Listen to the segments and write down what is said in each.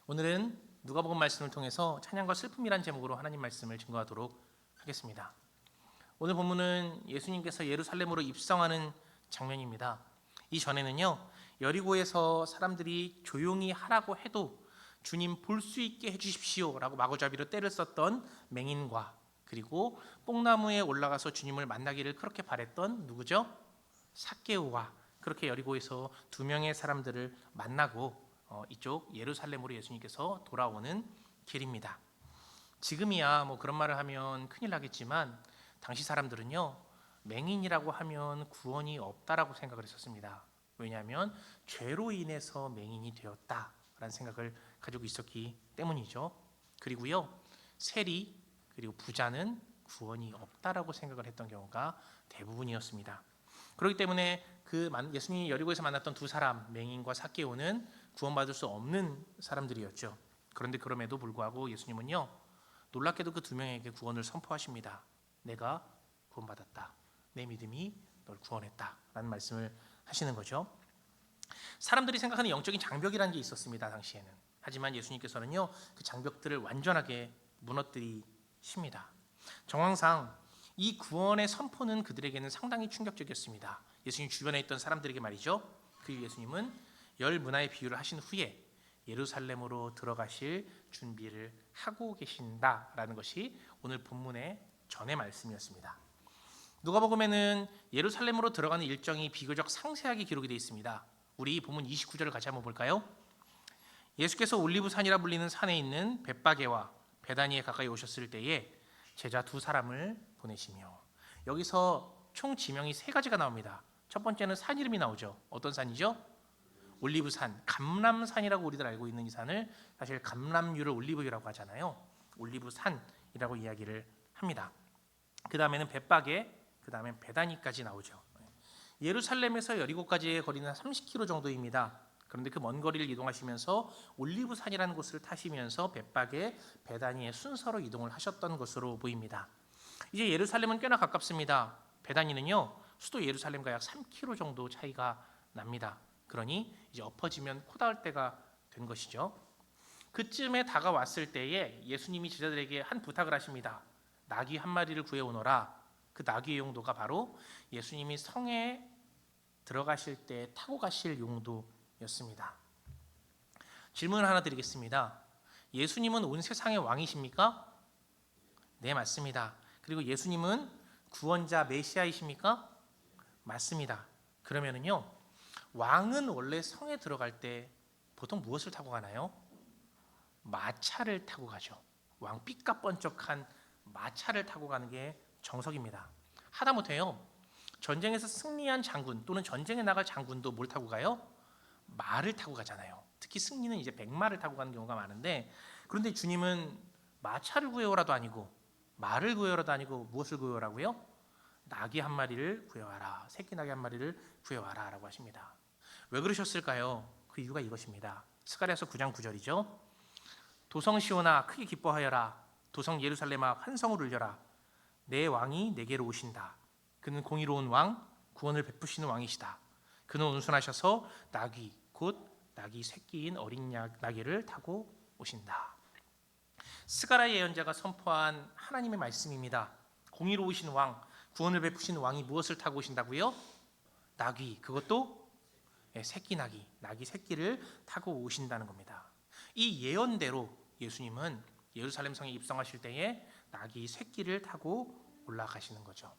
오늘은 누가복음 말씀을 통해서 찬양과 슬픔이란 제목으로 하나님 말씀을 증거하도록 하겠습니다. 오늘 본문은 예수님께서 예루살렘으로 입성하는 장면입니다. 이전에는요, 여리고에서 사람들이 조용히 하라고 해도 주님 볼 수 있게 해주십시오 라고 마구잡이로 떼를 썼던 맹인과, 그리고 뽕나무에 올라가서 주님을 만나기를 그렇게 바랬던 누구죠? 삭개오와, 그렇게 여리고에서 두 명의 사람들을 만나고 이쪽 예루살렘으로 예수님께서 돌아오는 길입니다. 지금이야 뭐 그런 말을 하면 큰일 나겠지만 당시 사람들은요, 맹인이라고 하면 구원이 없다라고 생각을 했었습니다. 왜냐하면 죄로 인해서 맹인이 되었다라는 생각을 가지고 있었기 때문이죠. 그리고요, 세리 그리고 부자는 구원이 없다라고 생각을 했던 경우가 대부분이었습니다. 그렇기 때문에 예수님이 여리고에서 만났던 두 사람, 맹인과 삭개오는 구원받을 수 없는 사람들이었죠. 그런데 그럼에도 불구하고 예수님은요, 놀랍게도 그 두 명에게 구원을 선포하십니다. 내가 구원받았다. 내 믿음이 널 구원했다. 라는 말씀을 하시는 거죠. 사람들이 생각하는 영적인 장벽이라는 게 있었습니다. 당시에는. 하지만 예수님께서는요, 그 장벽들을 완전하게 무너뜨리십니다. 정황상 이 구원의 선포는 그들에게는 상당히 충격적이었습니다. 예수님 주변에 있던 사람들에게 말이죠. 그 예수님은 열 문화의 비유를 하신 후에 예루살렘으로 들어가실 준비를 하고 계신다라는 것이 오늘 본문의 전의 말씀이었습니다. 누가복음에는 예루살렘으로 들어가는 일정이 비교적 상세하게 기록이 되어 있습니다. 우리 본문 29절을 같이 한번 볼까요? 예수께서 올리브산이라 불리는 산에 있는 벳바게와 베다니에 가까이 오셨을 때에 제자 두 사람을 보내시며, 여기서 총 지명이 세 가지가 나옵니다. 첫 번째는 산 이름이 나오죠. 어떤 산이죠? 올리브산, 감람산이라고 우리들 알고 있는 이 산을 사실 감람유를 올리브유라고 하잖아요. 올리브산이라고 이야기를 합니다. 그 다음에는 벳바게, 그 다음에 베다니까지 나오죠. 예루살렘에서 여리고까지의 거리는 30km 정도입니다. 그런데 그 먼 거리를 이동하시면서 올리브산이라는 곳을 타시면서 벳바게, 베다니의 순서로 이동을 하셨던 것으로 보입니다. 이제 예루살렘은 꽤나 가깝습니다. 베다니는요, 수도 예루살렘과 약 3km 정도 차이가 납니다. 그러니 이제 엎어지면 코 닿을 때가 된 것이죠. 그쯤에 다가왔을 때에 예수님이 제자들에게 한 부탁을 하십니다. 나귀 한 마리를 구해오너라. 그 나귀의 용도가 바로 예수님이 성에 들어가실 때 타고 가실 용도였습니다. 질문을 하나 드리겠습니다. 예수님은 온 세상의 왕이십니까? 네, 맞습니다. 그리고 예수님은 구원자 메시아이십니까? 맞습니다. 그러면은요, 왕은 원래 성에 들어갈 때 보통 무엇을 타고 가나요? 마차를 타고 가죠. 왕 삐까번쩍한 마차를 타고 가는 게 정석입니다. 하다못해요, 전쟁에서 승리한 장군 또는 전쟁에 나갈 장군도 뭘 타고 가요? 말을 타고 가잖아요. 특히 승리는 이제 백마를 타고 가는 경우가 많은데, 그런데 주님은 마차를 구해오라도 아니고 말을 구해오라도 아니고 무엇을 구해오라고요? 나귀 한 마리를 구해와라. 새끼 나귀 한 마리를 구해와라 라고 하십니다. 왜 그러셨을까요? 그 이유가 이것입니다. 스가랴서 9장 9절이죠. 도성 시온아 크게 기뻐하여라. 도성 예루살렘아 환성을 울려라. 내 왕이 내게로 오신다. 그는 공의로운 왕, 구원을 베푸시는 왕이시다. 그는 온순하셔서 나귀, 곧 나귀 새끼인 어린 나귀를 타고 오신다. 스가랴 예언자가 선포한 하나님의 말씀입니다. 공의로우신 왕, 구원을 베푸시는 왕이 무엇을 타고 오신다고요? 나귀, 그것도 새끼 나귀, 나귀 새끼를 타고 오신다는 겁니다. 이 예언대로 예수님은 예루살렘 성에 입성하실 때에 나귀 새끼를 타고 올라가시는 거죠.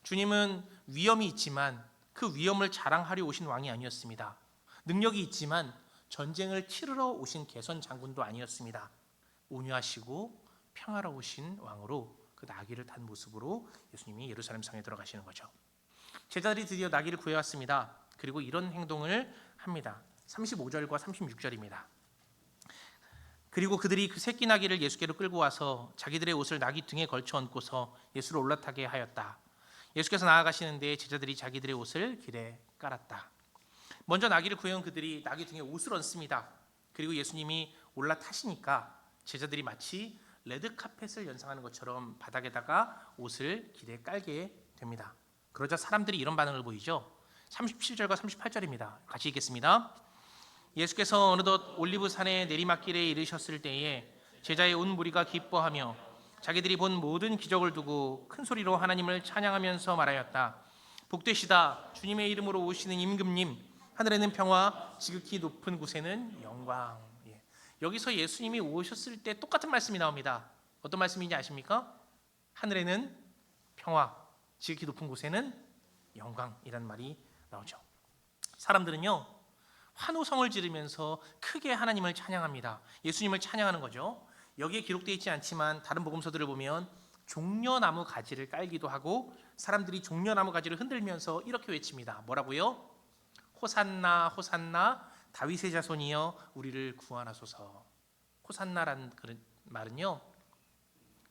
주님은 위엄이 있지만 그 위엄을 자랑하려 오신 왕이 아니었습니다. 능력이 있지만 전쟁을 치르러 오신 개선 장군도 아니었습니다. 온유하시고 평화로우신 왕으로 그 나귀를 탄 모습으로 예수님이 예루살렘 성에 들어가시는 거죠. 제자들이 드디어 나귀를 구해왔습니다. 그리고 이런 행동을 합니다. 35절과 36절입니다. 그리고 그들이 그 새끼 나귀를 예수께로 끌고 와서 자기들의 옷을 나귀 등에 걸쳐 얹고서 예수를 올라타게 하였다. 예수께서 나아가시는데 제자들이 자기들의 옷을 길에 깔았다. 먼저 나귀를 구해온 그들이 나귀 등에 옷을 얹습니다. 그리고 예수님이 올라타시니까 제자들이 마치 레드카펫을 연상하는 것처럼 바닥에다가 옷을 길에 깔게 됩니다. 그러자 사람들이 이런 반응을 보이죠. 37절과 38절입니다. 같이 읽겠습니다. 예수께서 어느덧 올리브산의 내리막길에 이르셨을 때에 제자의 온 무리가 기뻐하며 자기들이 본 모든 기적을 두고 큰 소리로 하나님을 찬양하면서 말하였다. 복되시다 주님의 이름으로 오시는 임금님, 하늘에는 평화, 지극히 높은 곳에는 영광. 예. 여기서 예수님이 오셨을 때 똑같은 말씀이 나옵니다. 어떤 말씀인지 아십니까? 하늘에는 평화, 지극히 높은 곳에는 영광이라는 말이 나오죠. 사람들은요, 환호성을 지르면서 크게 하나님을 찬양합니다. 예수님을 찬양하는 거죠. 여기에 기록되어 있지 않지만 다른 복음서들을 보면 종려나무 가지를 깔기도 하고 사람들이 종려나무 가지를 흔들면서 이렇게 외칩니다. 뭐라고요? 호산나 호산나 다윗의 자손이여 우리를 구원하소서. 호산나라는 그런 말은요,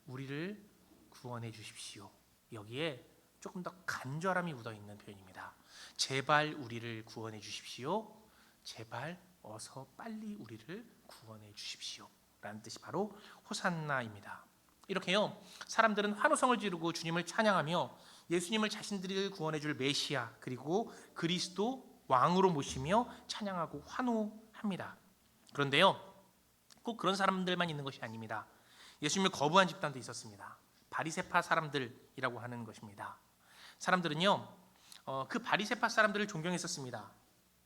우리를 구원해 주십시오. 여기에 조금 더 간절함이 묻어있는 표현입니다. 제발 우리를 구원해 주십시오. 제발 어서 빨리 우리를 구원해 주십시오 라는 뜻이 바로 호산나입니다. 이렇게요, 사람들은 환호성을 지르고 주님을 찬양하며 예수님을 자신들을 구원해 줄 메시아 그리고 그리스도 왕으로 모시며 찬양하고 환호합니다. 그런데요, 꼭 그런 사람들만 있는 것이 아닙니다. 예수님을 거부한 집단도 있었습니다. 바리새파 사람들이라고 하는 것입니다. 사람들은요, 그 바리새파 사람들을 존경했었습니다.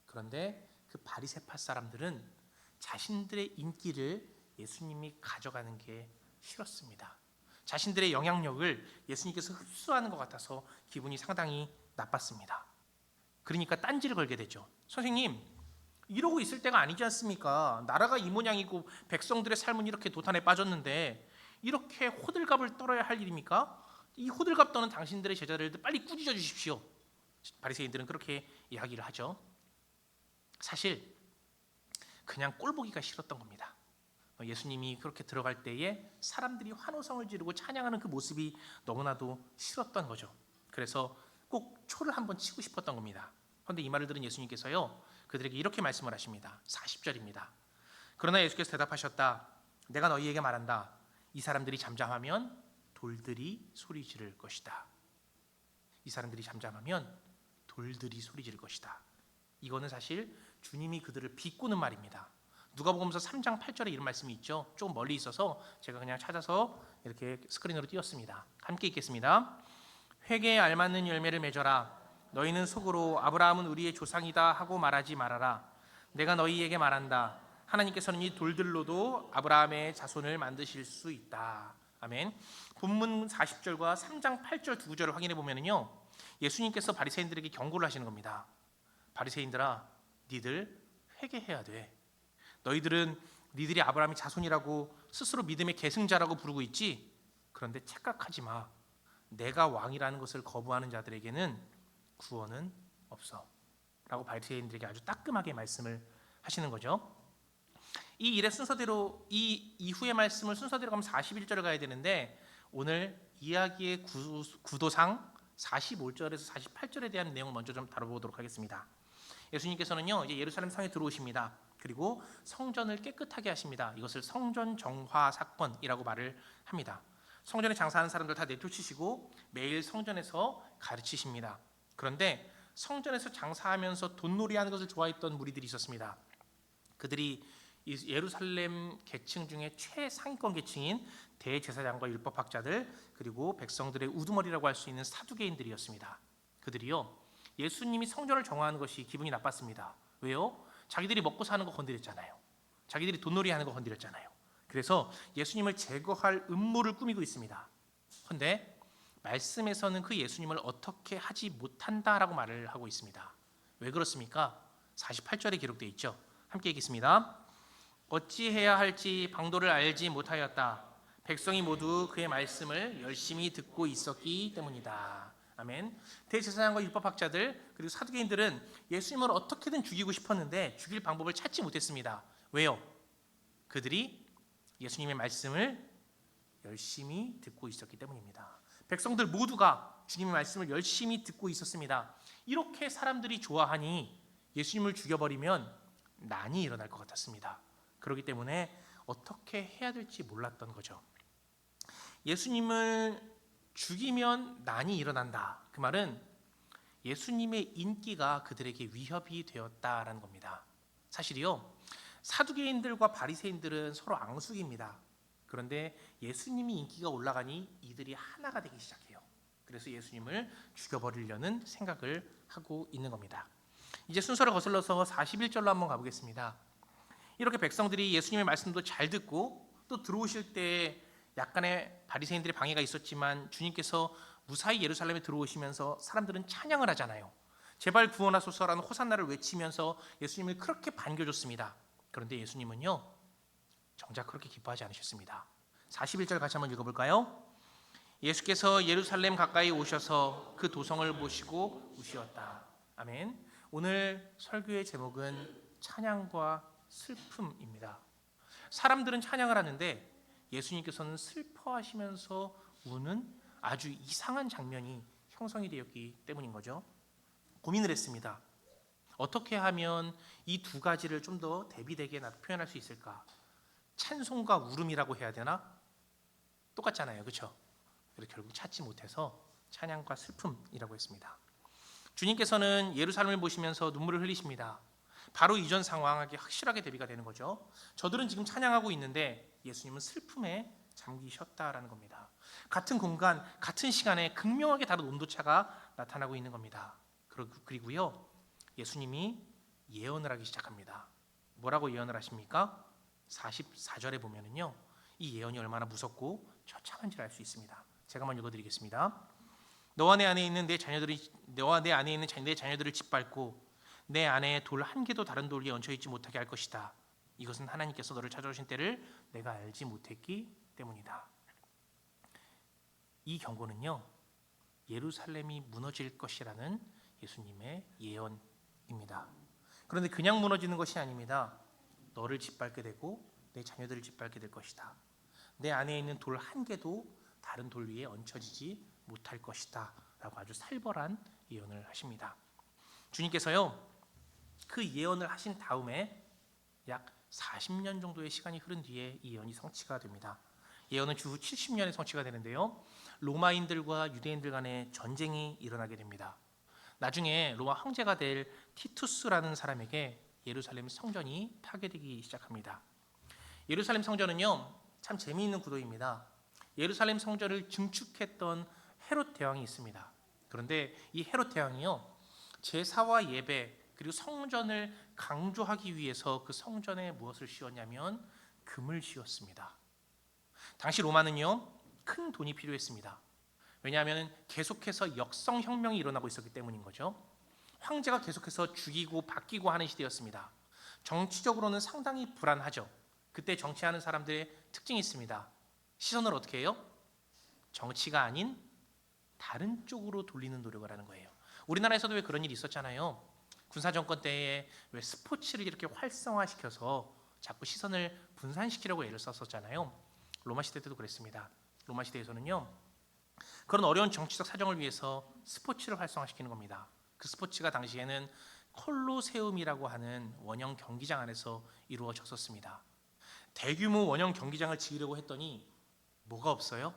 그런데 그 바리새파 사람들은 자신들의 인기를 예수님이 가져가는 게 싫었습니다. 자신들의 영향력을 예수님께서 흡수하는 것 같아서 기분이 상당히 나빴습니다. 그러니까 딴지를 걸게 되죠. 선생님, 이러고 있을 때가 아니지 않습니까? 나라가 이 모양이고 백성들의 삶은 이렇게 도탄에 빠졌는데 이렇게 호들갑을 떨어야 할 일입니까? 이 호들갑 떠는 당신들의 제자들 빨리 꾸짖어 주십시오. 바리새인들은 그렇게 이야기를 하죠. 사실 그냥 꼴보기가 싫었던 겁니다. 예수님이 그렇게 들어갈 때에 사람들이 환호성을 지르고 찬양하는 그 모습이 너무나도 싫었던 거죠. 그래서 꼭 초를 한번 치고 싶었던 겁니다. 그런데 이 말을 들은 예수님께서요, 그들에게 이렇게 말씀을 하십니다. 40절입니다. 그러나 예수께서 대답하셨다. 내가 너희에게 말한다. 이 사람들이 잠잠하면 돌들이 소리 지를 것이다. 이 사람들이 잠잠하면 돌들이 소리 지를 것이다. 이거는 사실 주님이 그들을 비꼬는 말입니다. 누가복음서 3장 8절에 이런 말씀이 있죠. 조금 멀리 있어서 제가 그냥 찾아서 이렇게 스크린으로 띄웠습니다. 함께 읽겠습니다. 회개에 알맞는 열매를 맺어라. 너희는 속으로 아브라함은 우리의 조상이다 하고 말하지 말아라. 내가 너희에게 말한다. 하나님께서는 이 돌들로도 아브라함의 자손을 만드실 수 있다. 아멘. 본문 40절과 3장 8절 두 구절을 확인해 보면요, 예수님께서 바리새인들에게 경고를 하시는 겁니다. 바리새인들아, 니들 회개해야 돼. 너희들은 니들이 아브라함의 자손이라고 스스로 믿음의 계승자라고 부르고 있지. 그런데 착각하지 마. 내가 왕이라는 것을 거부하는 자들에게는 구원은 없어. 라고 바리새인들에게 아주 따끔하게 말씀을 하시는 거죠. 이 일의 순서대로, 이 이후의 말씀을 순서대로 가면 41절을 가야 되는데 오늘 이야기의 구도상 45절에서 48절에 대한 내용을 먼저 좀 다뤄보도록 하겠습니다. 예수님께서는요, 이제 예루살렘 성에 들어오십니다. 그리고 성전을 깨끗하게 하십니다. 이것을 성전 정화 사건이라고 말을 합니다. 성전에 장사하는 사람들 다 내쫓으시고 매일 성전에서 가르치십니다. 그런데 성전에서 장사하면서 돈놀이하는 것을 좋아했던 무리들이 있었습니다. 그들이 예루살렘 계층 중에 최상위권 계층인 대제사장과 율법학자들 그리고 백성들의 우두머리라고 할 수 있는 사두개인들이었습니다. 그들이요, 예수님이 성전을 정화하는 것이 기분이 나빴습니다. 왜요? 자기들이 먹고 사는 거 건드렸잖아요. 자기들이 돈놀이하는 거 건드렸잖아요. 그래서 예수님을 제거할 음모를 꾸미고 있습니다. 그런데 말씀에서는 그 예수님을 어떻게 하지 못한다라고 말을 하고 있습니다. 왜 그렇습니까? 48절에 기록되어 있죠. 함께 읽겠습니다. 어찌해야 할지 방도를 알지 못하였다. 백성이 모두 그의 말씀을 열심히 듣고 있었기 때문이다. 아멘. 대제사장과 율법학자들 그리고 사두개인들은 예수님을 어떻게든 죽이고 싶었는데 죽일 방법을 찾지 못했습니다. 왜요? 그들이 예수님의 말씀을 열심히 듣고 있었기 때문입니다. 백성들 모두가 주님의 말씀을 열심히 듣고 있었습니다. 이렇게 사람들이 좋아하니 예수님을 죽여버리면 난이 일어날 것 같았습니다. 그렇기 때문에 어떻게 해야 될지 몰랐던 거죠. 예수님을 죽이면 난이 일어난다. 그 말은 예수님의 인기가 그들에게 위협이 되었다라는 겁니다. 사실이요, 사두개인들과 바리새인들은 서로 앙숙입니다. 그런데 예수님이 인기가 올라가니 이들이 하나가 되기 시작해요. 그래서 예수님을 죽여버리려는 생각을 하고 있는 겁니다. 이제 순서를 거슬러서 41절로 한번 가보겠습니다. 이렇게 백성들이 예수님의 말씀도 잘 듣고 또 들어오실 때 약간의 바리새인들의 방해가 있었지만 주님께서 무사히 예루살렘에 들어오시면서 사람들은 찬양을 하잖아요. 제발 구원하소서라는 호산나를 외치면서 예수님을 그렇게 반겨줬습니다. 그런데 예수님은요, 정작 그렇게 기뻐하지 않으셨습니다. 41절 같이 한번 읽어볼까요? 예수께서 예루살렘 가까이 오셔서 그 도성을 보시고 우시었다. 아멘. 오늘 설교의 제목은 찬양과 슬픔입니다. 사람들은 찬양을 하는데 예수님께서는 슬퍼하시면서 우는 아주 이상한 장면이 형성이 되었기 때문인 거죠. 고민을 했습니다. 어떻게 하면 이 두 가지를 좀 더 대비되게 표현할 수 있을까? 찬송과 울음이라고 해야 되나? 똑같잖아요, 그렇죠? 그래서 결국 찾지 못해서 찬양과 슬픔이라고 했습니다. 주님께서는 예루살렘을 보시면서 눈물을 흘리십니다. 바로 이전 상황하게 확실하게 대비가 되는 거죠. 저들은 지금 찬양하고 있는데 예수님은 슬픔에 잠기셨다라는 겁니다. 같은 공간, 같은 시간에 극명하게 다른 온도차가 나타나고 있는 겁니다. 그리고요, 예수님이 예언을 하기 시작합니다. 뭐라고 예언을 하십니까? 44절에 보면은요, 이 예언이 얼마나 무섭고 처참한지를 알 수 있습니다. 제가 한번 읽어드리겠습니다. 너와 내 안에 있는 내 자녀들을 짓밟고 내 안에 돌 한 개도 다른 돌 위에 얹혀 있지 못하게 할 것이다. 이것은 하나님께서 너를 찾아오신 때를 내가 알지 못했기 때문이다. 이 경고는요, 예루살렘이 무너질 것이라는 예수님의 예언입니다. 그런데 그냥 무너지는 것이 아닙니다. 너를 짓밟게 되고 내 자녀들을 짓밟게 될 것이다. 내 안에 있는 돌 한 개도 다른 돌 위에 얹혀지지 못할 것이다 라고 아주 살벌한 예언을 하십니다. 주님께서요, 그 예언을 하신 다음에 약 40년 정도의 시간이 흐른 뒤에 이 예언이 성취가 됩니다. 예언은 주후 70년에 성취가 되는데요, 로마인들과 유대인들 간의 전쟁이 일어나게 됩니다. 나중에 로마 황제가 될 티투스라는 사람에게 예루살렘 성전이 파괴되기 시작합니다. 예루살렘 성전은요, 참 재미있는 구도입니다. 예루살렘 성전을 증축했던 헤롯 대왕이 있습니다. 그런데 이 헤롯 대왕이요, 제사와 예배 그리고 성전을 강조하기 위해서 그 성전에 무엇을 씌웠냐면 금을 씌웠습니다. 당시 로마는요, 큰 돈이 필요했습니다. 왜냐하면 계속해서 역성혁명이 일어나고 있었기 때문인 거죠. 황제가 계속해서 죽이고 바뀌고 하는 시대였습니다. 정치적으로는 상당히 불안하죠. 그때 정치하는 사람들의 특징이 있습니다. 시선을 어떻게 해요? 정치가 아닌 다른 쪽으로 돌리는 노력을 하는 거예요. 우리나라에서도 왜 그런 일이 있었잖아요. 군사정권 때에 왜 스포츠를 이렇게 활성화시켜서 자꾸 시선을 분산시키려고 애를 썼었잖아요. 로마 시대 때도 그랬습니다. 로마 시대에서는요, 그런 어려운 정치적 사정을 위해서 스포츠를 활성화시키는 겁니다. 그 스포츠가 당시에는 콜로세움이라고 하는 원형 경기장 안에서 이루어졌었습니다. 대규모 원형 경기장을 지으려고 했더니 뭐가 없어요?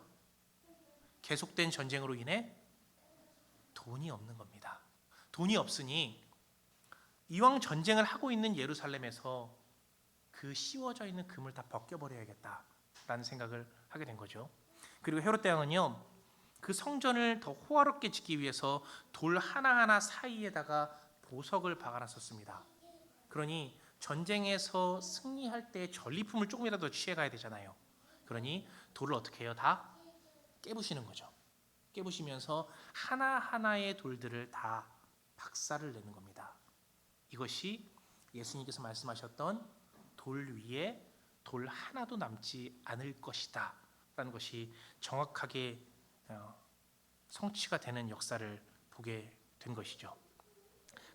계속된 전쟁으로 인해 돈이 없는 겁니다. 돈이 없으니 이왕 전쟁을 하고 있는 예루살렘에서 그 씌워져 있는 금을 다 벗겨버려야겠다라는 생각을 하게 된 거죠. 그리고 헤롯 대왕은요, 그 성전을 더 호화롭게 짓기 위해서 돌 하나하나 사이에다가 보석을 박아놨었습니다. 그러니 전쟁에서 승리할 때 전리품을 조금이라도 취해가야 되잖아요. 그러니 돌을 어떻게 해요? 다 깨부시는 거죠. 깨부시면서 하나하나의 돌들을 다 박살을 내는 겁니다. 이것이 예수님께서 말씀하셨던 돌 위에 돌 하나도 남지 않을 것이다 라는 것이 정확하게 성취가 되는 역사를 보게 된 것이죠.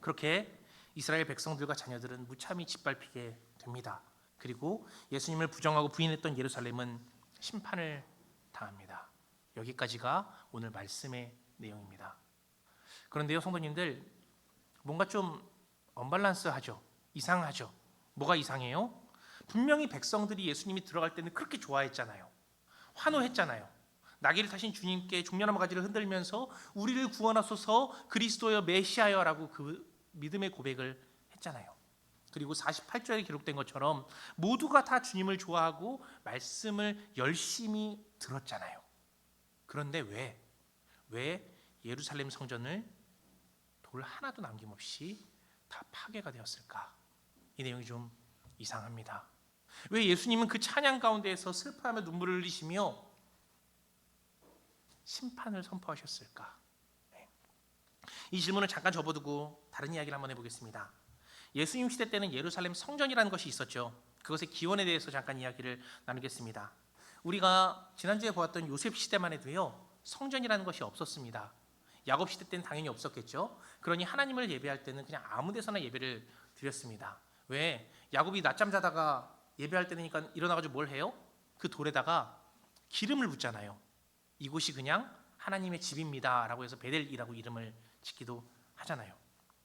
그렇게 이스라엘 백성들과 자녀들은 무참히 짓밟히게 됩니다. 그리고 예수님을 부정하고 부인했던 예루살렘은 심판을 당합니다. 여기까지가 오늘 말씀의 내용입니다. 그런데요, 성도님들, 뭔가 좀 언밸런스하죠. 이상하죠. 뭐가 이상해요? 분명히 백성들이 예수님이 들어갈 때는 그렇게 좋아했잖아요. 환호했잖아요. 나귀를 타신 주님께 종려나무 가지를 흔들면서 우리를 구원하소서 그리스도여 메시아여라고 그 믿음의 고백을 했잖아요. 그리고 48절에 기록된 것처럼 모두가 다 주님을 좋아하고 말씀을 열심히 들었잖아요. 그런데 왜 예루살렘 성전을 돌 하나도 남김없이 다 파괴가 되었을까? 이 내용이 좀 이상합니다. 왜 예수님은 그 찬양 가운데에서 슬퍼하며 눈물을 흘리시며 심판을 선포하셨을까? 이 질문을 잠깐 접어두고 다른 이야기를 한번 해보겠습니다. 예수님 시대 때는 예루살렘 성전이라는 것이 있었죠. 그것의 기원에 대해서 잠깐 이야기를 나누겠습니다. 우리가 지난주에 보았던 요셉 시대만 해도요, 성전이라는 것이 없었습니다. 야곱 시대 때는 당연히 없었겠죠. 그러니 하나님을 예배할 때는 그냥 아무 데서나 예배를 드렸습니다. 왜? 야곱이 낮잠 자다가 예배할 때니까 일어나가지고 뭘 해요? 그 돌에다가 기름을 붓잖아요. 이곳이 그냥 하나님의 집입니다 라고 해서 베델이라고 이름을 짓기도 하잖아요.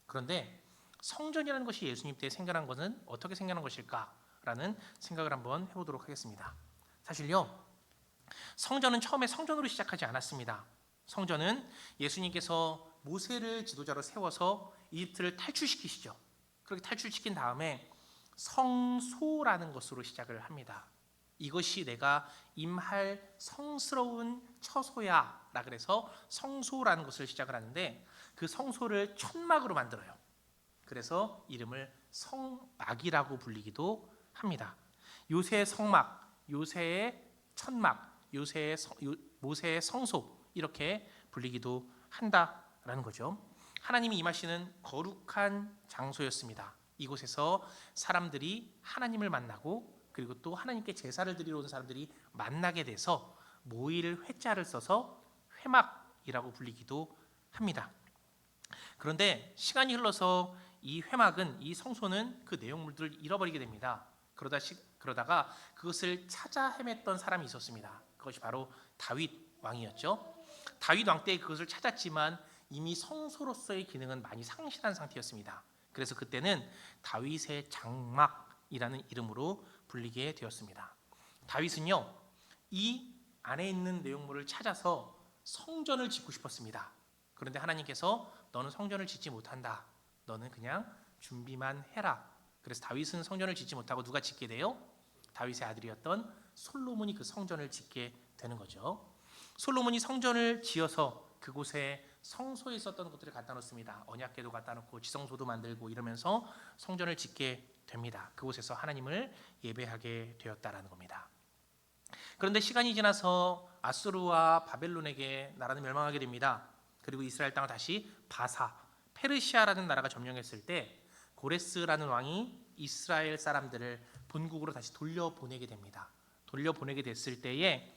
그런데 성전이라는 것이 예수님 때 생겨난 것은 어떻게 생겨난 것일까라는 생각을 한번 해보도록 하겠습니다. 사실요, 성전은 처음에 성전으로 시작하지 않았습니다. 성전은 예수님께서 모세를 지도자로 세워서 이집트를 탈출시키시죠. 그렇게 탈출시킨 다음에 성소라는 것으로 시작을 합니다. 이것이 내가 임할 성스러운 처소야 라 그래서 성소라는 것을 시작을 하는데, 그 성소를 천막으로 만들어요. 그래서 이름을 성막이라고 불리기도 합니다. 요새의 성막, 요새의 천막, 모세의 성소 이렇게 불리기도 한다라는 거죠. 하나님이 임하시는 거룩한 장소였습니다. 이곳에서 사람들이 하나님을 만나고, 그리고 또 하나님께 제사를 드리러 온 사람들이 만나게 돼서 모일 회자를 써서 회막이라고 불리기도 합니다. 그런데 시간이 흘러서 이 회막은, 이 성소는 그 내용물들을 잃어버리게 됩니다. 그러다가 그것을 찾아 헤맸던 사람이 있었습니다. 그것이 바로 다윗 왕이었죠. 다윗 왕 때 그것을 찾았지만 이미 성소로서의 기능은 많이 상실한 상태였습니다. 그래서 그때는 다윗의 장막이라는 이름으로 불리게 되었습니다. 다윗은요, 이 안에 있는 내용물을 찾아서 성전을 짓고 싶었습니다. 그런데 하나님께서 너는 성전을 짓지 못한다. 너는 그냥 준비만 해라. 그래서 다윗은 성전을 짓지 못하고 누가 짓게 돼요? 다윗의 아들이었던 솔로몬이 그 성전을 짓게 되는 거죠. 솔로몬이 성전을 지어서 그곳에 성소에 있었던 것들을 갖다 놓습니다. 언약궤도 갖다 놓고 지성소도 만들고 이러면서 성전을 짓게 됩니다. 그곳에서 하나님을 예배하게 되었다라는 겁니다. 그런데 시간이 지나서 아수르와 바벨론에게 나라는 멸망하게 됩니다. 그리고 이스라엘 땅을 다시 페르시아라는 나라가 점령했을 때 고레스라는 왕이 이스라엘 사람들을 본국으로 다시 돌려보내게 됩니다. 돌려보내게 됐을 때에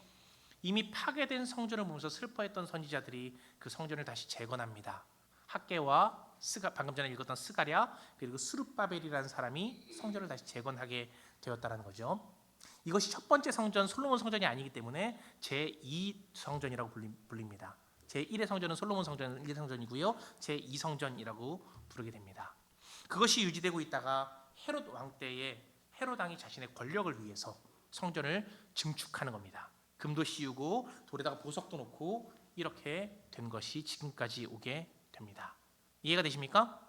이미 파괴된 성전을 보면서 슬퍼했던 선지자들이 그 성전을 다시 재건합니다. 학개와 방금 전에 읽었던 스가랴, 그리고 스룹바벨이라는 사람이 성전을 다시 재건하게 되었다는 거죠. 이것이 첫 번째 성전 솔로몬 성전이 아니기 때문에 제2성전이라고 불립니다. 제1의 성전은 솔로몬 성전 1의 성전이고요. 제2성전이라고 부르게 됩니다. 그것이 유지되고 있다가 헤롯 왕 때에 헤롯 왕이 자신의 권력을 위해서 성전을 증축하는 겁니다. 금도 씌우고 돌에다가 보석도 놓고 이렇게 된 것이 지금까지 오게 됩니다. 이해가 되십니까?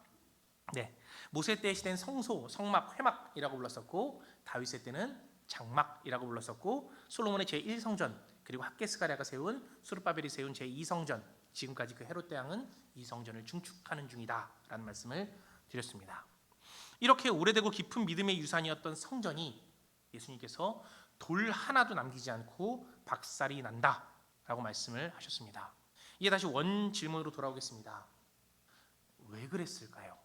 네. 모세 때 시대는 성소, 성막, 회막이라고 불렀었고, 다윗의 때는 장막이라고 불렀었고, 솔로몬의 제1성전, 그리고 학개스가랴가 세운, 수르바벨이 세운 제2성전, 지금까지 그 헤롯 대왕은 이 성전을 증축하는 중이다라는 말씀을 드렸습니다. 이렇게 오래되고 깊은 믿음의 유산이었던 성전이 예수님께서 돌 하나도 남기지 않고 박살이 난다라고 말씀을 하셨습니다. 이게 다시 원 질문으로 돌아오겠습니다. 왜 그랬을까요?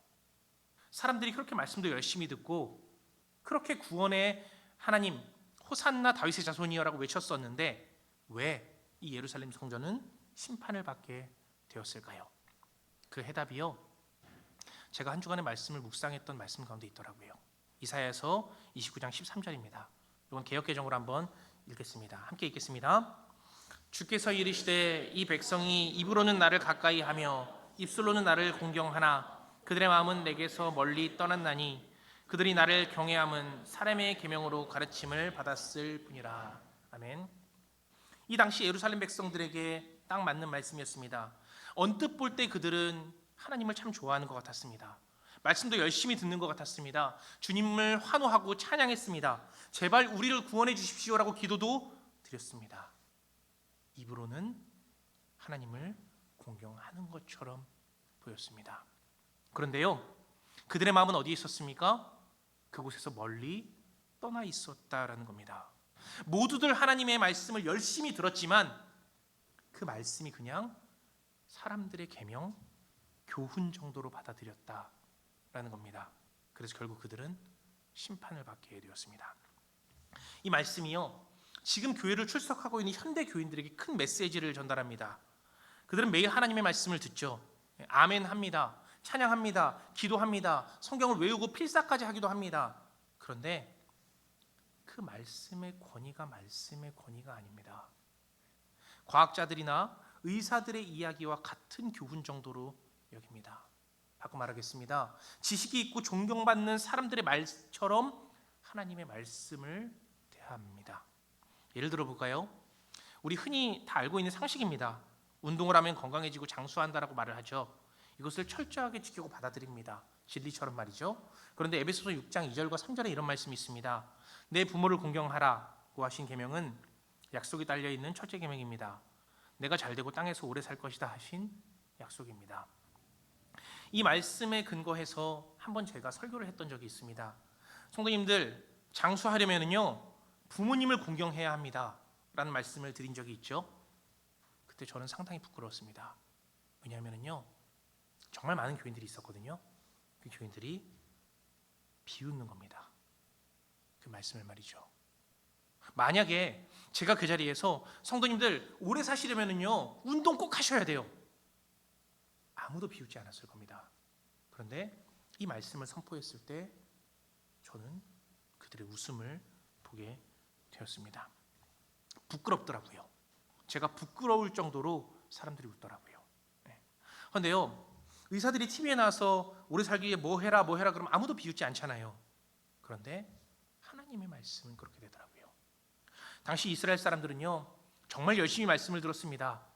사람들이 그렇게 말씀도 열심히 듣고 그렇게 구원의 하나님 호산나 다윗의 자손이여라고 외쳤었는데 왜 이 예루살렘 성전은 심판을 받게 되었을까요? 그 해답이요, 제가 한 주간의 말씀을 묵상했던 말씀 가운데 있더라고요. 이사야서 29장 13절입니다. 이건 개역개정으로 한번 읽겠습니다. 함께 읽겠습니다. 주께서 이르시되 이 백성이 입으로는 나를 가까이 하며 입술로는 나를 공경하나 그들의 마음은 내게서 멀리 떠났나니 그들이 나를 경외함은 사람의 계명으로 가르침을 받았을 뿐이라. 아멘. 이 당시 예루살렘 백성들에게 딱 맞는 말씀이었습니다. 언뜻 볼 때 그들은 하나님을 참 좋아하는 것 같았습니다. 말씀도 열심히 듣는 것 같았습니다. 주님을 환호하고 찬양했습니다. 제발 우리를 구원해 주십시오라고 기도도 드렸습니다. 입으로는 하나님을 공경하는 것처럼 보였습니다. 그런데요, 그들의 마음은 어디에 있었습니까? 그곳에서 멀리 떠나 있었다라는 겁니다. 모두들 하나님의 말씀을 열심히 들었지만 그 말씀이 그냥 사람들의 계명, 교훈 정도로 받아들였다라는 겁니다. 그래서 결국 그들은 심판을 받게 되었습니다. 이 말씀이요, 지금 교회를 출석하고 있는 현대 교인들에게 큰 메시지를 전달합니다. 그들은 매일 하나님의 말씀을 듣죠. 아멘 합니다. 찬양합니다. 기도합니다. 성경을 외우고 필사까지 하기도 합니다. 그런데 그 말씀의 권위가 말씀의 권위가 아닙니다. 과학자들이나 의사들의 이야기와 같은 교훈 정도로 여깁니다. 바꿔 말하겠습니다. 지식이 있고 존경받는 사람들의 말처럼 하나님의 말씀을 대합니다. 예를 들어 볼까요? 우리 흔히 다 알고 있는 상식입니다. 운동을 하면 건강해지고 장수한다라고 말을 하죠. 이것을 철저하게 지키고 받아들입니다. 진리처럼 말이죠. 그런데 에베소서 6장 2절과 3절에 이런 말씀이 있습니다. 내 부모를 공경하라고 하신 계명은 약속이 달려 있는 첫째 계명입니다. 내가 잘되고 땅에서 오래 살 것이다 하신 약속입니다. 이 말씀에 근거해서 한번 제가 설교를 했던 적이 있습니다. 성도님들, 장수하려면요 부모님을 공경해야 합니다 라는 말씀을 드린 적이 있죠. 그때 저는 상당히 부끄러웠습니다. 왜냐하면요 정말 많은 교인들이 있었거든요. 그 교인들이 비웃는 겁니다. 그 말씀을 말이죠. 만약에 제가 그 자리에서 성도님들 오래 사시려면요 운동 꼭 하셔야 돼요, 아무도 비웃지 않았을 겁니다. 그런데 이 말씀을 선포했을 때 저는 그들의 웃음을 보게 되었습니다. 부끄럽더라고요. 제가 부끄러울 정도로 사람들이 웃더라고요. 그런데요, 의사들이 TV에 나와서 오래 살기 위해 뭐 해라 그러면 아무도 비웃지 않잖아요. 그런데 하나님의 말씀은 그렇게 되더라고요. 당시 이스라엘 사람들은요 정말 열심히 말씀을 들었습니다.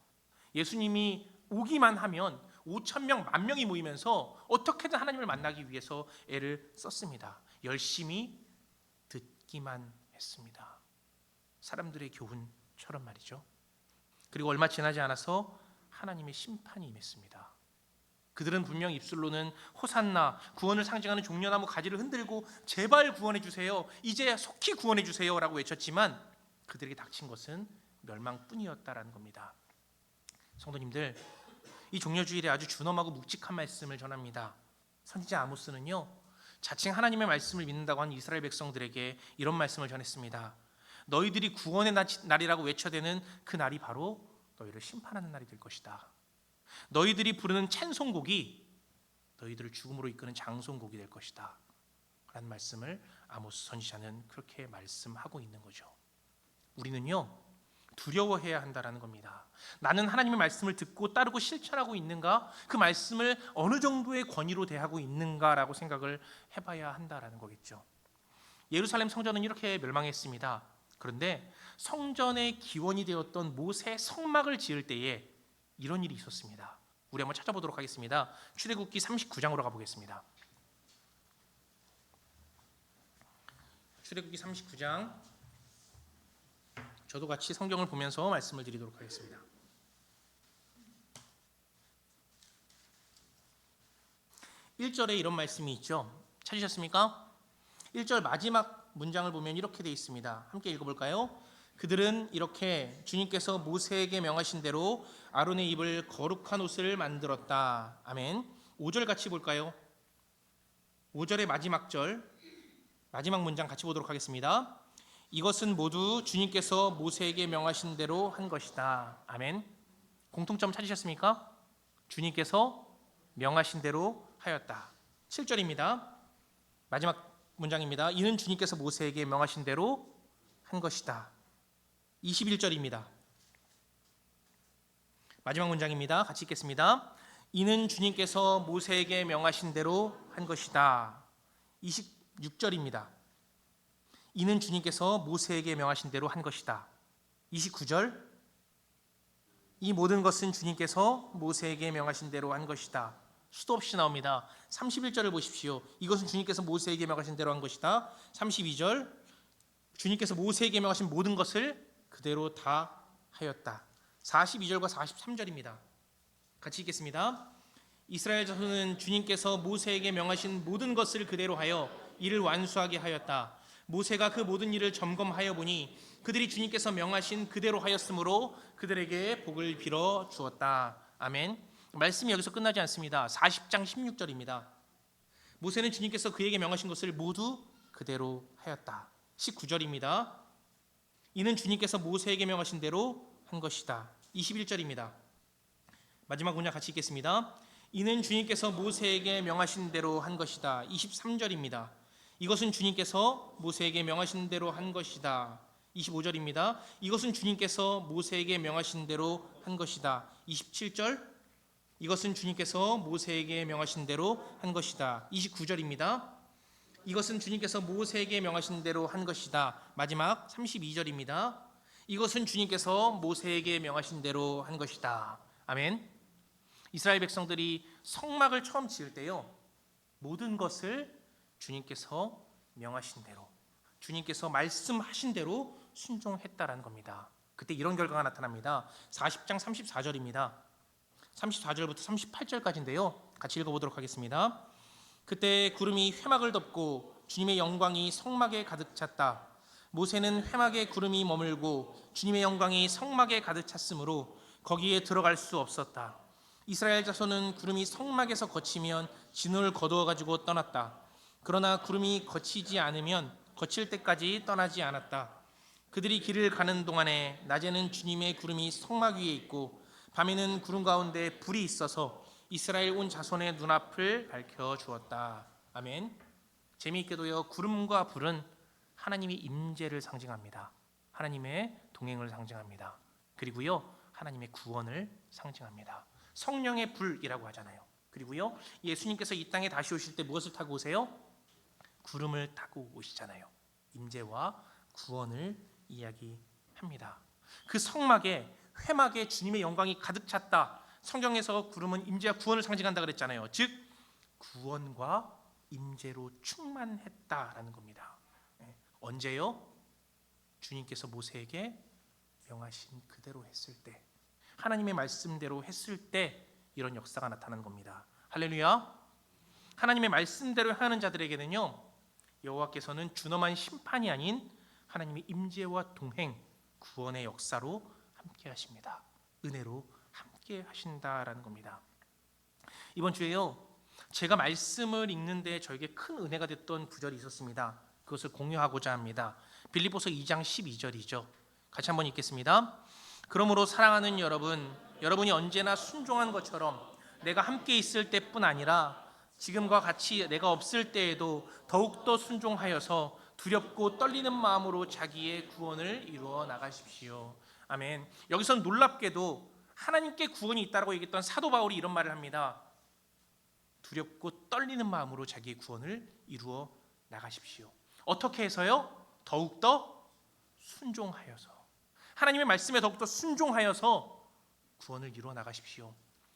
예수님이 오기만 하면 5,000명, 10,000명이 모이면서 어떻게든 하나님을 만나기 위해서 애를 썼습니다. 열심히 듣기만 했습니다. 사람들의 교훈처럼 말이죠. 그리고 얼마 지나지 않아서 하나님의 심판이 임했습니다. 그들은 분명 입술로는 호산나, 구원을 상징하는 종려나무 가지를 흔들고 제발 구원해 주세요, 이제 속히 구원해 주세요 라고 외쳤지만 그들에게 닥친 것은 멸망뿐이었다라는 겁니다. 성도님들, 이 종려주일에 아주 준엄하고 묵직한 말씀을 전합니다. 선지자 아모스는요 자칭 하나님의 말씀을 믿는다고 한 이스라엘 백성들에게 이런 말씀을 전했습니다. 너희들이 구원의 날이라고 외쳐대는 그 날이 바로 너희를 심판하는 날이 될 것이다. 너희들이 부르는 찬송곡이 너희들을 죽음으로 이끄는 장송곡이 될 것이다 라는 말씀을 아모스 선지자는 그렇게 말씀하고 있는 거죠. 우리는요 두려워해야 한다라는 겁니다. 나는 하나님의 말씀을 듣고 따르고 실천하고 있는가? 그 말씀을 어느 정도의 권위로 대하고 있는가라고 생각을 해봐야 한다라는 거겠죠. 예루살렘 성전은 이렇게 멸망했습니다. 그런데 성전의 기원이 되었던 모세 성막을 지을 때에 이런 일이 있었습니다. 우리 한번 찾아보도록 하겠습니다. 출애굽기 39장으로 가보겠습니다. 출애굽기 39장, 저도 같이 성경을 보면서 말씀을 드리도록 하겠습니다. 1절에 이런 말씀이 있죠. 찾으셨습니까? 1절 마지막 문장을 보면 이렇게 되어 있습니다. 함께 읽어볼까요? 그들은 이렇게 주님께서 모세에게 명하신 대로 아론의 입을 거룩한 옷을 만들었다. 아멘. 5절 같이 볼까요? 5절의 마지막 문장 같이 보도록 하겠습니다. 이것은 모두 주님께서 모세에게 명하신 대로 한 것이다. 아멘. 공통점 찾으셨습니까? 주님께서 명하신 대로 하였다. 7절입니다. 마지막 문장입니다. 이는 주님께서 모세에게 명하신 대로 한 것이다. 21절입니다. 마지막 문장입니다. 같이 읽겠습니다. 이는 주님께서 모세에게 명하신 대로 한 것이다. 26절입니다. 이는 주님께서 모세에게 명하신 대로 한 것이다. 29절. 이 모든 것은 주님께서 모세에게 명하신 대로 한 것이다. 수도 없이 나옵니다. 31절을 보십시오. 이것은 주님께서 모세에게 명하신 대로 한 것이다. 32절, 주님께서 모세에게 명하신 모든 것을 그대로 다 하였다. 42절과 43절입니다. 같이 읽겠습니다. 이스라엘 자손은 주님께서 모세에게 명하신 모든 것을 그대로 하여 이를 완수하게 하였다. 모세가 그 모든 일을 점검하여 보니 그들이 주님께서 명하신 그대로 하였으므로 그들에게 복을 빌어 주었다. 아멘. 말씀이 여기서 끝나지 않습니다. 40장 16절입니다. 모세는 주님께서 그에게 명하신 것을 모두 그대로 하였다. 19절입니다. 이는 주님께서 모세에게 명하신 대로 한 것이다. 21절입니다. 마지막 문장 같이 읽겠습니다. 이는 주님께서 모세에게 명하신 대로 한 것이다. 23절입니다. 이것은 주님께서 모세에게 명하신 대로 한 것이다. 25절입니다. 이것은 주님께서 모세에게 명하신 대로 한 것이다. 27절. 이것은 주님께서 모세에게 명하신 대로 한 것이다. 29절입니다. 이것은 주님께서 모세에게 명하신 대로 한 것이다. 마지막 32절입니다. 이것은 주님께서 모세에게 명하신 대로 한 것이다. 아멘. 이스라엘 백성들이 성막을 처음 지을 때요, 모든 것을 주님께서 명하신 대로, 주님께서 말씀하신 대로 순종했다라는 겁니다. 그때 이런 결과가 나타납니다. 40장 34절입니다. 34절부터 38절까지인데요. 같이 읽어보도록 하겠습니다. 그때 구름이 회막을 덮고 주님의 영광이 성막에 가득 찼다. 모세는 회막에 구름이 머물고 주님의 영광이 성막에 가득 찼으므로 거기에 들어갈 수 없었다. 이스라엘 자손은 구름이 성막에서 거치면 진을 거두어 가지고 떠났다. 그러나 구름이 거치지 않으면 거칠 때까지 떠나지 않았다. 그들이 길을 가는 동안에 낮에는 주님의 구름이 성막 위에 있고 밤에는 구름 가운데 불이 있어서 이스라엘 온 자손의 눈앞을 밝혀 주었다. 아멘. 재미있게도요, 구름과 불은 하나님의 임재를 상징합니다. 하나님의 동행을 상징합니다. 그리고요, 하나님의 구원을 상징합니다. 성령의 불이라고 하잖아요. 그리고요, 예수님께서 이 땅에 다시 오실 때 무엇을 타고 오세요? 구름을 타고 오시잖아요. 임재와 구원을 이야기합니다. 그 성막에, 회막에 주님의 영광이 가득 찼다. 성경에서 구름은 임재와 구원을 상징한다 그랬잖아요. 즉 구원과 임재로 충만했다라는 겁니다. 언제요? 주님께서 모세에게 명하신 그대로 했을 때, 하나님의 말씀대로 했을 때 이런 역사가 나타나는 겁니다. 할렐루야. 하나님의 말씀대로 하는 자들에게는요, 여호와께서는 준엄한 심판이 아닌 하나님의 임재와 동행, 구원의 역사로 함께 하십니다. 은혜로 함께 하신다라는 겁니다. 이번 주에요, 제가 말씀을 읽는데 저에게 큰 은혜가 됐던 구절이 있었습니다. 그것을 공유하고자 합니다. 빌립보서 2장 12절이죠. 같이 한번 읽겠습니다. 그러므로 사랑하는 여러분, 여러분이 언제나 순종한 것처럼 내가 함께 있을 때뿐 아니라 지금과 같이 내가 없을 때에도 더욱더 순종하여서 두렵고 떨리는 마음으로 자기의 구원을 이루어 나가십시오. 아멘. 여기서 놀랍게도 하나님께 구원이 있다고 얘기했던 사도 바울이 이런 말을 합니다. 두렵고 떨리는 마음으로 자기의 구원을 이루어 나가십시오. 어떻게 해서요? 더욱더 순종하여서, 하나님의 말씀에 더욱더 순종하여서 구원을 이루어 나가십시오.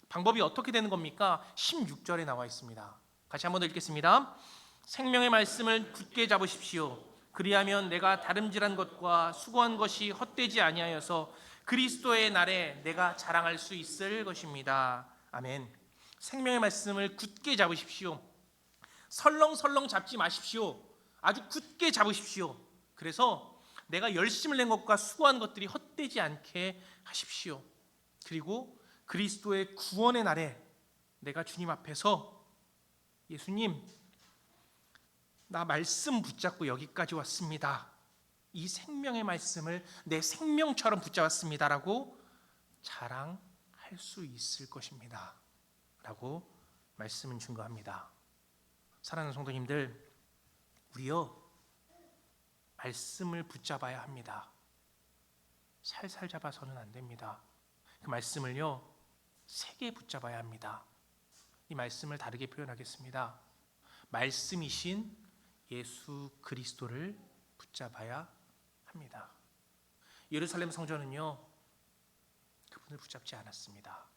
방법이 어떻게 되는 겁니까? 16절에 나와 있습니다. 같이 한번 더 읽겠습니다. 생명의 말씀을 굳게 잡으십시오. 그리하면 내가 다름질한 것과 수고한 것이 헛되지 아니하여서 그리스도의 날에 내가 자랑할 수 있을 것입니다. 아멘. 생명의 말씀을 굳게 잡으십시오. 설렁설렁 잡지 마십시오. 아주 굳게 잡으십시오. 그래서 내가 열심을 낸 것과 수고한 것들이 헛되지 않게 하십시오. 그리고 그리스도의 구원의 날에 내가 주님 앞에서 예수님, 나 말씀 붙잡고 여기까지 왔습니다. 이 생명의 말씀을 내 생명처럼 붙잡았습니다라고 자랑할 수 있을 것입니다. 라고 말씀은 증거합니다. 사랑하는 성도님들, 우리요 말씀을 붙잡아야 합니다. 살살 잡아서는 안 됩니다. 그 말씀을요 세게 붙잡아야 합니다. 이 말씀을 다르게 표현하겠습니다. 말씀이신 예수 그리스도를 붙잡아야 합니다. 예루살렘 성전은요 그분을 붙잡지 않았습니다.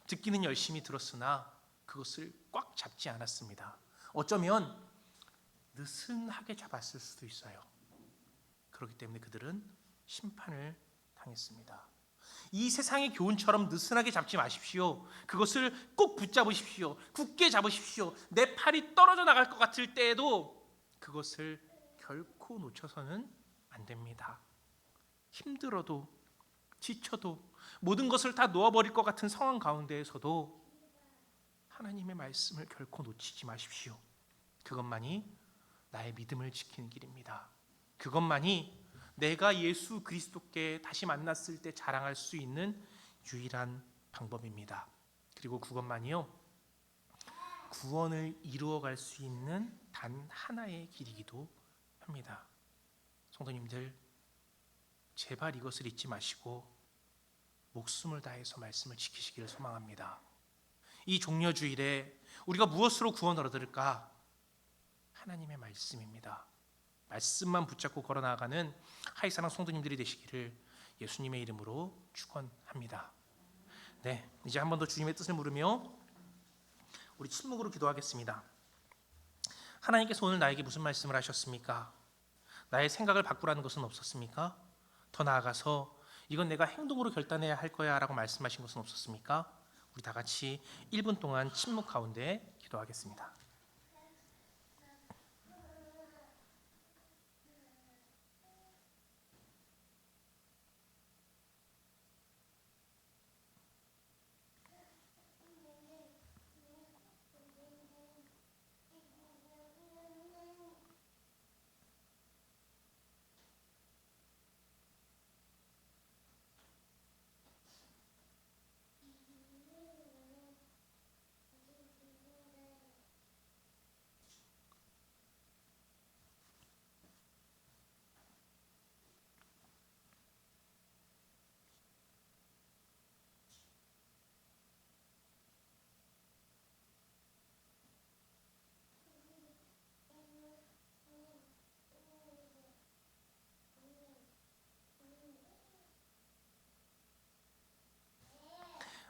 듣기는 열심히 들었으나 그것을 꽉 잡지 않았습니다. 어쩌면 느슨하게 잡았을 수도 있어요. 그렇기 때문에 그들은 심판을 당했습니다. 이 세상의 교훈처럼 느슨하게 잡지 마십시오. 그것을 꼭 붙잡으십시오. 굳게 잡으십시오. 내 팔이 떨어져 나갈 것 같을 때에도 그것을 결코 놓쳐서는 안 됩니다. 힘들어도 지쳐도 모든 것을 다 놓아버릴 것 같은 상황 가운데에서도 하나님의 말씀을 결코 놓치지 마십시오. 그것만이 나의 믿음을 지키는 길입니다. 그것만이 내가 예수 그리스도께 다시 만났을 때 자랑할 수 있는 유일한 방법입니다. 그리고 그것만이요, 구원을 이루어갈 수 있는 단 하나의 길이기도 합니다. 성도님들, 제발 이것을 잊지 마시고 목숨을 다해서 말씀을 지키시기를 소망합니다. 이 종려주일에 우리가 무엇으로 구원을 얻을까? 하나님의 말씀입니다. 말씀만 붙잡고 걸어나가는 하이사랑 성도님들이 되시기를 예수님의 이름으로 축원합니다. 네, 이제 한 번 더 주님의 뜻을 물으며 우리 침묵으로 기도하겠습니다. 하나님께서 오늘 나에게 무슨 말씀을 하셨습니까? 나의 생각을 바꾸라는 것은 없었습니까? 더 나아가서 이건 내가 행동으로 결단해야 할 거야 라고 말씀하신 것은 없었습니까? 우리 다 같이 1분 동안 침묵 가운데 기도하겠습니다.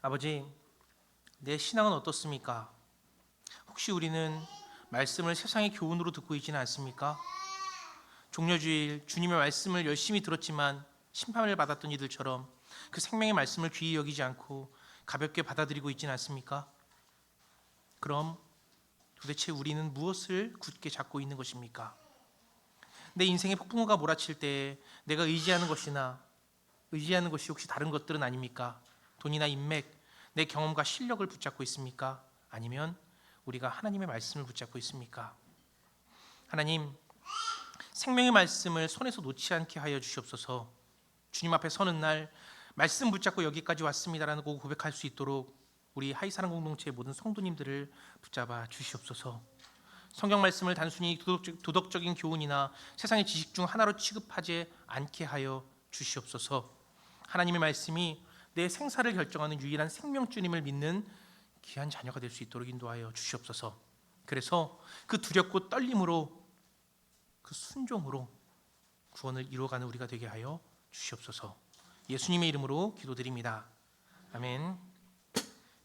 아버지, 내 신앙은 어떻습니까? 혹시 우리는 말씀을 세상의 교훈으로 듣고 있지는 않습니까? 종려주일 주님의 말씀을 열심히 들었지만 심판을 받았던 이들처럼 그 생명의 말씀을 귀히 여기지 않고 가볍게 받아들이고 있지는 않습니까? 그럼 도대체 우리는 무엇을 굳게 잡고 있는 것입니까? 내 인생의 폭풍우가 몰아칠 때 내가 의지하는 것이 혹시 다른 것들은 아닙니까? 돈이나 인맥, 내 경험과 실력을 붙잡고 있습니까? 아니면 우리가 하나님의 말씀을 붙잡고 있습니까? 하나님, 생명의 말씀을 손에서 놓지 않게 하여 주시옵소서. 주님 앞에 서는 날 말씀 붙잡고 여기까지 왔습니다라는 거 고백할 수 있도록 우리 하이사랑 공동체의 모든 성도님들을 붙잡아 주시옵소서. 성경 말씀을 단순히 도덕적인 교훈이나 세상의 지식 중 하나로 취급하지 않게 하여 주시옵소서. 하나님의 말씀이 내 생사를 결정하는 유일한 생명주님을 믿는 귀한 자녀가 될 수 있도록 인도하여 주시옵소서. 그래서 그 두렵고 떨림으로, 그 순종으로 구원을 이루어가는 우리가 되게 하여 주시옵소서. 예수님의 이름으로 기도드립니다. 아멘.